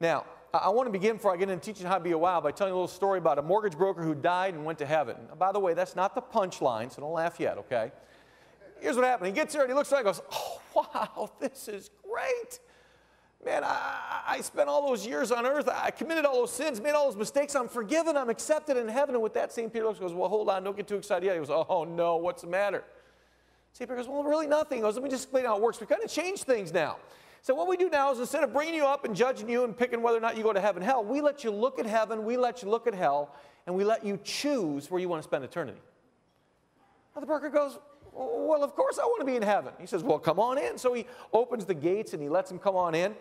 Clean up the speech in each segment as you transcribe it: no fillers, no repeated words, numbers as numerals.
Now, I want to begin before I get into teaching how to be a wow by telling you a little story about a mortgage broker who died and went to heaven. Now, by the way, that's not the punchline, so don't laugh yet, okay? Here's what happened. He gets there and he looks around and goes, oh, wow, this is great. Man, I spent all those years on earth. I committed all those sins, made all those mistakes. I'm forgiven. I'm accepted in heaven. And with that, St. Peter looks and goes, well, hold on. Don't get too excited yet. He goes, oh, no, what's the matter? St. Peter goes, well, really nothing. He goes, let me just explain how it works. We kind of changed things now. So what we do now is instead of bringing you up and judging you and picking whether or not you go to heaven, hell, we let you look at heaven, we let you look at hell, and we let you choose where you want to spend eternity. Now the broker goes, well, of course I want to be in heaven. He says, well, come on in. So he opens the gates and he lets him come on in.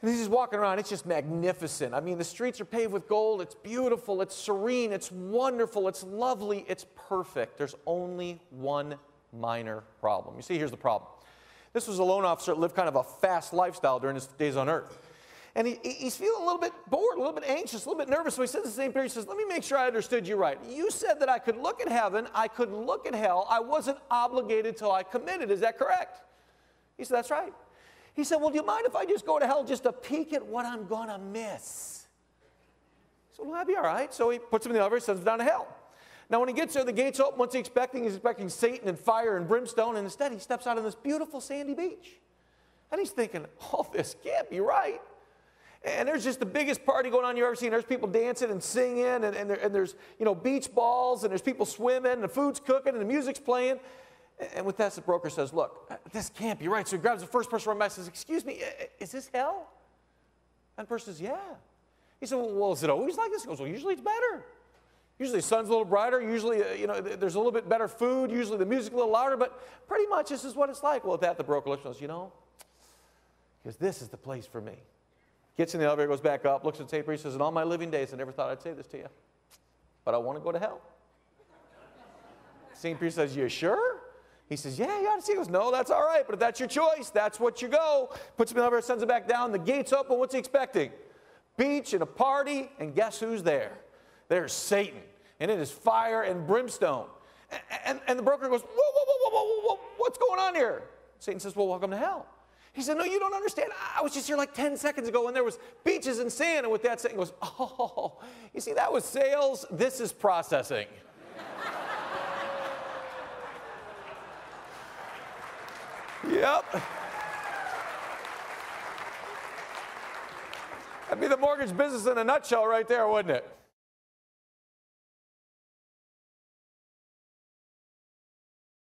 And he's just walking around. It's just magnificent. I mean, the streets are paved with gold. It's beautiful. It's serene. It's wonderful. It's lovely. It's perfect. There's only one minor problem. You see, here's the problem. This was a loan officer that lived kind of a fast lifestyle during his days on earth. And he's feeling a little bit bored, a little bit anxious, a little bit nervous. So he says to the same period, he says, let me make sure I understood you right. You said that I could look at heaven, I could look at hell. I wasn't obligated till I committed. Is that correct? He said, that's right. He said, well, do you mind if I just go to hell just to peek at what I'm going to miss? He said, well, that'd be all right. So he puts him in the elevator, sends him down to hell. Now, when he gets there, the gates open. What's he expecting? He's expecting Satan and fire and brimstone. And instead, he steps out on this beautiful sandy beach. And he's thinking, oh, this can't be right. And there's just the biggest party going on you've ever seen. There's people dancing and singing. And there's, beach balls. And there's people swimming. And the food's cooking. And the music's playing. And with that, the broker says, look, this can't be right. So he grabs the first person right by and says, excuse me, is this hell? And the person says, yeah. He said, well, is it always like this? He goes, well, usually it's better. Usually the sun's a little brighter. Usually, there's a little bit better food. Usually the music's a little louder. But pretty much this is what it's like. Well, at that, the broker looks and goes, because this is the place for me. Gets in the elevator, goes back up, looks at St. Peter, says, in all my living days, I never thought I'd say this to you. But I want to go to hell. St. Peter says, you sure? He says, yeah, you ought to see. He goes, no, that's all right. But if that's your choice, that's what you go. Puts him in the elevator, sends him back down. The gate's open. What's he expecting? Beach and a party. And guess who's there? There's Satan, and it is fire and brimstone. And the broker goes, whoa, what's going on here? Satan says, well, welcome to hell. He said, no, you don't understand. I was just here like 10 seconds ago, and there was beaches and sand. And with that, Satan goes, oh, you see, that was sales. This is processing. Yep. That'd be the mortgage business in a nutshell right there, wouldn't it?